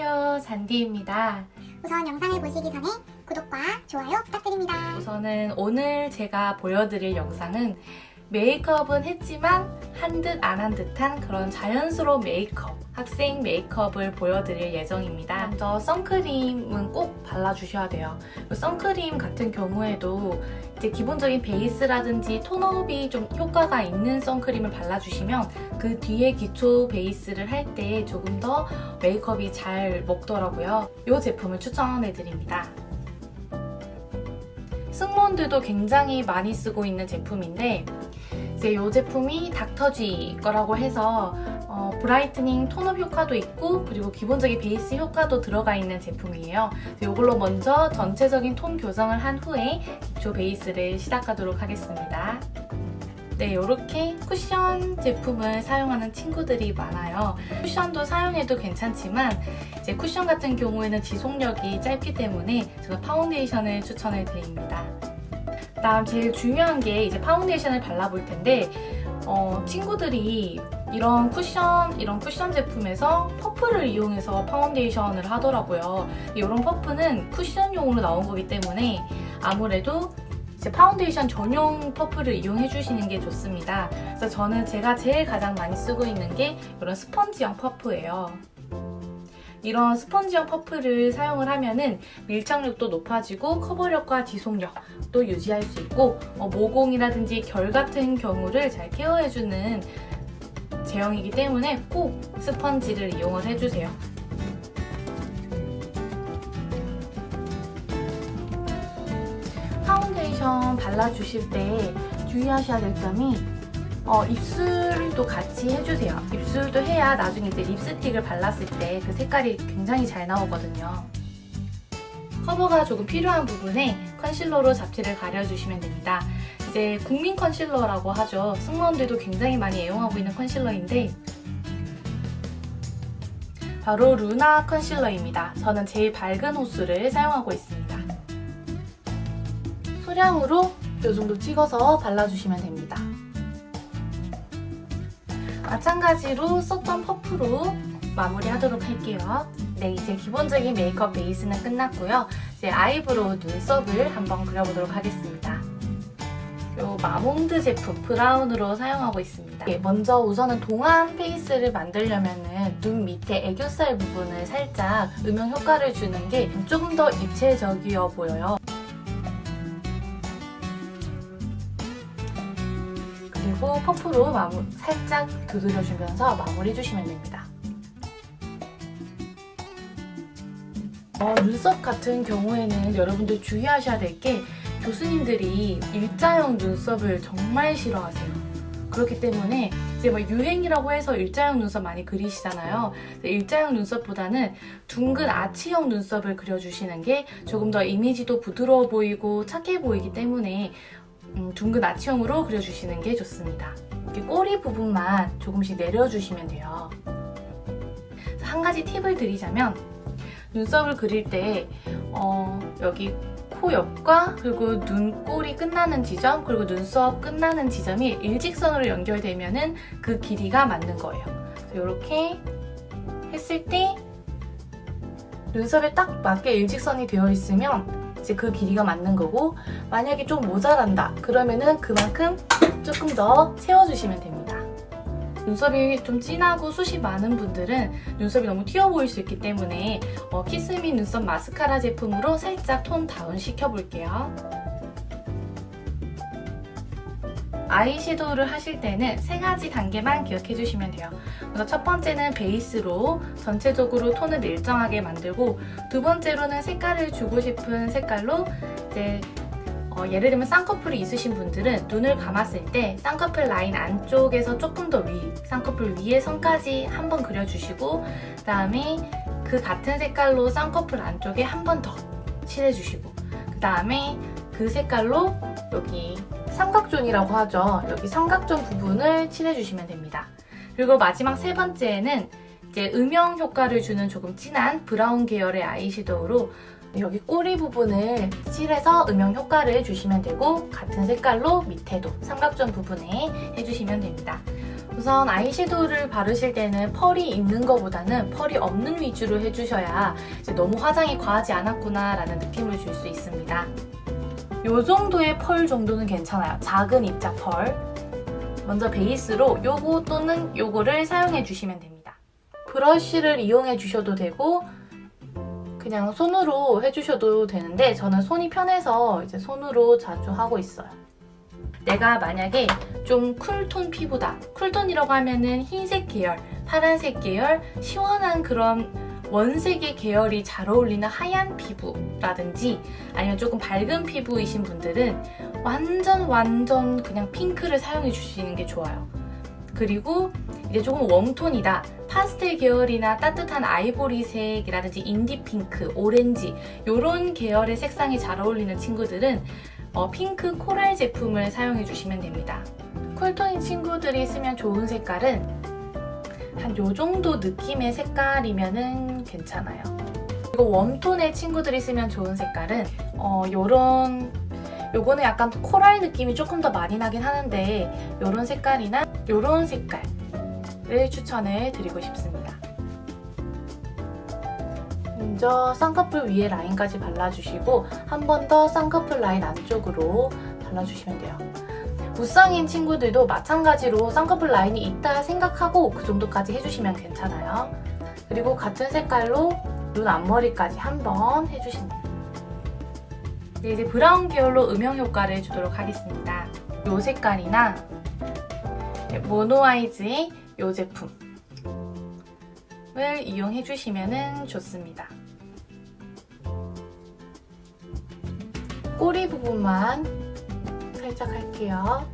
안녕하세요, 잔디입니다. 우선 영상을 보시기 전에 구독과 좋아요 부탁드립니다. 우선은 오늘 제가 보여드릴 영상은 메이크업은 했지만 한 듯 안 한 듯한 그런 자연스러운 메이크업, 학생 메이크업을 보여드릴 예정입니다. 먼저 선크림은 꼭 발라주셔야 돼요. 선크림 같은 경우에도 이제 기본적인 베이스라든지 톤업이 좀 효과가 있는 선크림을 발라주시면 그 뒤에 기초 베이스를 할 때 조금 더 메이크업이 잘 먹더라고요. 이 제품을 추천해드립니다. 승무원들도 굉장히 많이 쓰고 있는 제품인데 이제 이 제품이 닥터지 거라고 해서 브라이트닝 톤업 효과도 있고 그리고 기본적인 베이스 효과도 들어가 있는 제품이에요. 이걸로 먼저 전체적인 톤 교정을 한 후에 기초 베이스를 시작하도록 하겠습니다. 네, 이렇게 쿠션 제품을 사용하는 친구들이 많아요. 쿠션도 사용해도 괜찮지만 이제 쿠션 같은 경우에는 지속력이 짧기 때문에 저는 파운데이션을 추천을 드립니다. 그다음 제일 중요한 게 이제 파운데이션을 발라볼 텐데 친구들이 이런 쿠션 제품에서 퍼프를 이용해서 파운데이션을 하더라고요. 이런 퍼프는 쿠션용으로 나온 거기 때문에 아무래도 이제 파운데이션 전용 퍼프를 이용해 주시는 게 좋습니다. 그래서 저는 제가 제일 가장 많이 쓰고 있는 게 이런 스펀지형 퍼프예요. 이런 스펀지형 퍼프를 사용을 하면은 밀착력도 높아지고 커버력과 지속력도 유지할 수 있고 모공이라든지 결 같은 경우를 잘 케어해주는 제형이기 때문에 꼭 스펀지를 이용을 해주세요. 파운데이션 발라주실 때 주의하셔야 될 점이 입술도 같이 해주세요. 입술도 해야 나중에 이제 립스틱을 발랐을 때 그 색깔이 굉장히 잘 나오거든요. 커버가 조금 필요한 부분에 컨실러로 잡티를 가려주시면 됩니다. 이제 국민 컨실러라고 하죠. 승무원들도 굉장히 많이 애용하고 있는 컨실러인데 바로 루나 컨실러입니다. 저는 제일 밝은 호수를 사용하고 있습니다. 소량으로 이 정도 찍어서 발라주시면 됩니다. 마찬가지로 썼던 퍼프로 마무리하도록 할게요. 네, 이제 기본적인 메이크업 베이스는 끝났고요. 이제 아이브로우 눈썹을 한번 그려보도록 하겠습니다. 요 마몽드 제품 브라운으로 사용하고 있습니다. 먼저 우선은 동안 페이스를 만들려면은 눈 밑에 애교살 부분을 살짝 음영 효과를 주는 게 조금 더 입체적이어 보여요. 그리고 퍼프로 살짝 두드려주면서 마무리 해주시면 됩니다. 눈썹 같은 경우에는 여러분들 주의하셔야 될 게 교수님들이 일자형 눈썹을 정말 싫어하세요. 그렇기 때문에 이제 유행이라고 해서 일자형 눈썹 많이 그리시잖아요. 일자형 눈썹보다는 둥근 아치형 눈썹을 그려주시는 게 조금 더 이미지도 부드러워 보이고 착해 보이기 때문에 둥근 아치형으로 그려주시는 게 좋습니다. 이렇게 꼬리 부분만 조금씩 내려주시면 돼요. 한 가지 팁을 드리자면 눈썹을 그릴 때 여기 코 옆과 그리고 눈꼬리 끝나는 지점 그리고 눈썹 끝나는 지점이 일직선으로 연결되면은 그 길이가 맞는 거예요. 이렇게 했을 때 눈썹에 딱 맞게 일직선이 되어 있으면 이제 그 길이가 맞는 거고 만약에 좀 모자란다 그러면은 그만큼 조금 더 채워주시면 됩니다. 눈썹이 좀 진하고 숱이 많은 분들은 눈썹이 너무 튀어 보일 수 있기 때문에 키스미 눈썹 마스카라 제품으로 살짝 톤 다운 시켜볼게요. 아이섀도우를 하실 때는 3가지 단계만 기억해 주시면 돼요. 그래서 첫 번째는 베이스로 전체적으로 톤을 일정하게 만들고 두 번째로는 색깔을 주고 싶은 색깔로 이제 예를 들면 쌍꺼풀이 있으신 분들은 눈을 감았을 때 쌍꺼풀 라인 안쪽에서 조금 더 쌍꺼풀 위에 선까지 한번 그려주시고 그 다음에 그 같은 색깔로 쌍꺼풀 안쪽에 한 번 더 칠해주시고 그 다음에 그 색깔로 여기 삼각존이라고 하죠. 여기 삼각존 부분을 칠해주시면 됩니다. 그리고 마지막 세 번째는 이제 음영 효과를 주는 조금 진한 브라운 계열의 아이섀도우로 여기 꼬리 부분을 칠해서 음영 효과를 주시면 되고 같은 색깔로 밑에도 삼각존 부분에 해주시면 됩니다. 우선 아이섀도우를 바르실 때는 펄이 있는 것보다는 펄이 없는 위주로 해주셔야 이제 너무 화장이 과하지 않았구나 라는 느낌을 줄 수 있습니다. 이 정도의 펄 정도는 괜찮아요. 작은 입자 펄. 먼저 베이스로 요거 또는 요거를 사용해 주시면 됩니다. 브러쉬를 이용해 주셔도 되고 그냥 손으로 해주셔도 되는데 저는 손이 편해서 이제 손으로 자주 하고 있어요. 내가 만약에 좀 쿨톤 피부다. 쿨톤이라고 하면은 흰색 계열, 파란색 계열, 시원한 그런 원색의 계열이 잘 어울리는 하얀 피부라든지 아니면 조금 밝은 피부이신 분들은 완전 그냥 핑크를 사용해 주시는 게 좋아요. 그리고 이제 조금 웜톤이다. 파스텔 계열이나 따뜻한 아이보리색이라든지 인디핑크, 오렌지 이런 계열의 색상이 잘 어울리는 친구들은 핑크 코랄 제품을 사용해 주시면 됩니다. 쿨톤인 친구들이 쓰면 좋은 색깔은 한 요 정도 느낌의 색깔이면은 괜찮아요. 그리고 웜톤의 친구들이 쓰면 좋은 색깔은 요거는 약간 코랄 느낌이 조금 더 많이 나긴 하는데 요런 색깔이나 요런 색깔을 추천을 드리고 싶습니다. 먼저 쌍꺼풀 위에 라인까지 발라주시고 한 번 더 쌍꺼풀 라인 안쪽으로 발라주시면 돼요. 무쌍인 친구들도 마찬가지로 쌍꺼풀 라인이 있다 생각하고 그 정도까지 해주시면 괜찮아요. 그리고 같은 색깔로 눈 앞머리까지 한번 해주시면 돼요. 네, 이제 브라운 계열로 음영 효과를 주도록 하겠습니다. 이 색깔이나 모노아이즈의 이 제품을 이용해 주시면 좋습니다. 꼬리 부분만 살짝 할게요.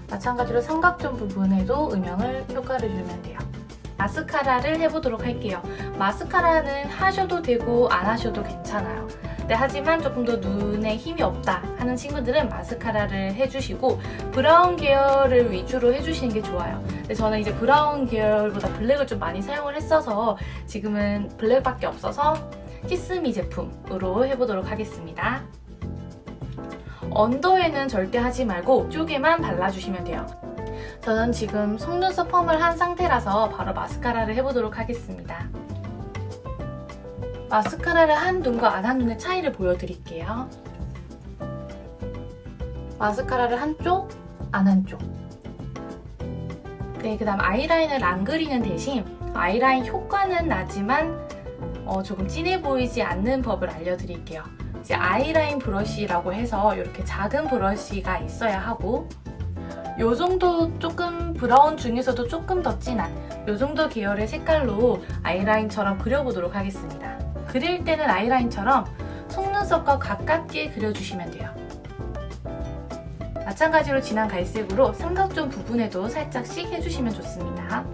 마찬가지로 삼각존 부분에도 음영을 효과를 주면 돼요. 마스카라를 해보도록 할게요. 마스카라는 하셔도 되고 안 하셔도 괜찮아요. 네, 하지만 조금 더 눈에 힘이 없다 하는 친구들은 마스카라를 해주시고 브라운 계열을 위주로 해주시는 게 좋아요. 근데 저는 이제 브라운 계열보다 블랙을 좀 많이 사용을 했어서 지금은 블랙밖에 없어서 키스미 제품으로 해보도록 하겠습니다. 언더에는 절대 하지 말고 쪽에만 발라주시면 돼요. 저는 지금 속눈썹 펌을 한 상태라서 바로 마스카라를 해보도록 하겠습니다. 마스카라를 한 눈과 안 한 눈의 차이를 보여드릴게요. 마스카라를 한쪽, 안 한쪽. 네, 그 다음 아이라인을 안 그리는 대신 아이라인 효과는 나지만 조금 진해 보이지 않는 법을 알려드릴게요. 이제 아이라인 브러쉬라고 해서 이렇게 작은 브러쉬가 있어야 하고 요 정도 조금 브라운 중에서도 조금 더 진한 요 정도 계열의 색깔로 아이라인처럼 그려보도록 하겠습니다. 그릴 때는 아이라인처럼 속눈썹과 가깝게 그려주시면 돼요. 마찬가지로 진한 갈색으로 삼각존 부분에도 살짝씩 해주시면 좋습니다.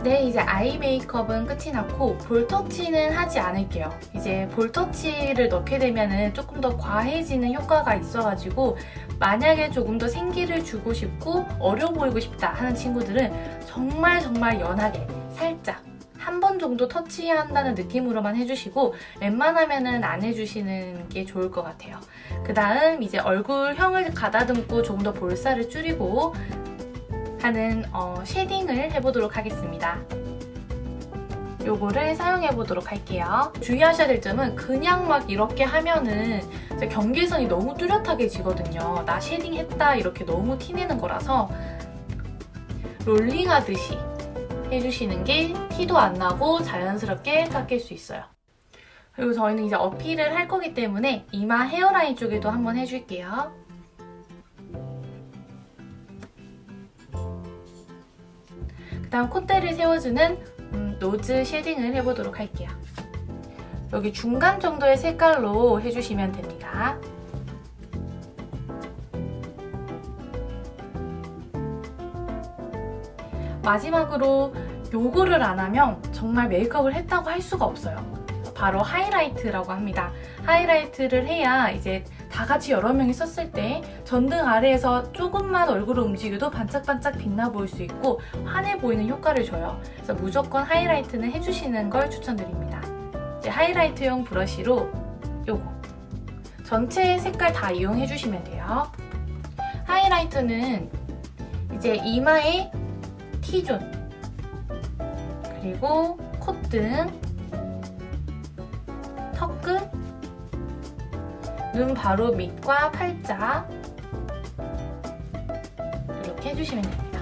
네, 이제 아이 메이크업은 끝이 났고 볼터치는 하지 않을게요. 이제 볼터치를 넣게 되면 조금 더 과해지는 효과가 있어가지고 만약에 조금 더 생기를 주고 싶고 어려 보이고 싶다 하는 친구들은 정말 연하게 살짝 한 번 정도 터치한다는 느낌으로만 해주시고 웬만하면은 안 해주시는 게 좋을 것 같아요. 그 다음 이제 얼굴형을 가다듬고 조금 더 볼살을 줄이고 하는 쉐딩을 해보도록 하겠습니다. 요거를 사용해보도록 할게요. 주의하셔야 될 점은 그냥 막 이렇게 하면은 경계선이 너무 뚜렷하게 지거든요. 나 쉐딩했다 이렇게 너무 티내는 거라서 롤링하듯이 해주시는 게 티도 안 나고 자연스럽게 깎일 수 있어요. 그리고 저희는 이제 어필을 할 거기 때문에 이마 헤어라인 쪽에도 한번 해줄게요. 그 다음 콧대를 세워주는 노즈 쉐딩을 해보도록 할게요. 여기 중간 정도의 색깔로 해주시면 됩니다. 마지막으로 요거를 안 하면 정말 메이크업을 했다고 할 수가 없어요. 바로 하이라이트라고 합니다. 하이라이트를 해야 이제 다 같이 여러 명이 썼을 때 전등 아래에서 조금만 얼굴을 움직여도 반짝반짝 빛나 보일 수 있고 환해 보이는 효과를 줘요. 그래서 무조건 하이라이트는 해주시는 걸 추천드립니다. 이제 하이라이트용 브러쉬로 요거 전체 색깔 다 이용해 주시면 돼요. 하이라이트는 이제 이마에 T존, 그리고 콧등, 턱끝, 눈 바로 밑과 팔자 이렇게 해주시면 됩니다.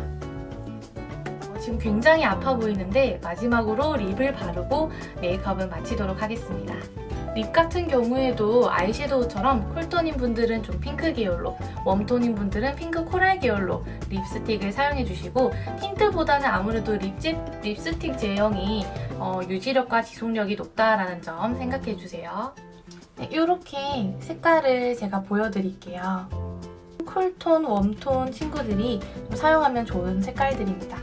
지금 굉장히 아파 보이는데 마지막으로 립을 바르고 메이크업을 마치도록 하겠습니다. 립 같은 경우에도 아이섀도우처럼 쿨톤인 분들은 좀 핑크 계열로, 웜톤인 분들은 핑크 코랄 계열로 립스틱을 사용해주시고, 틴트보다는 아무래도 립스틱 제형이 유지력과 지속력이 높다라는 점 생각해주세요. 네, 이렇게 색깔을 제가 보여드릴게요. 쿨톤, 웜톤 친구들이 좀 사용하면 좋은 색깔들입니다.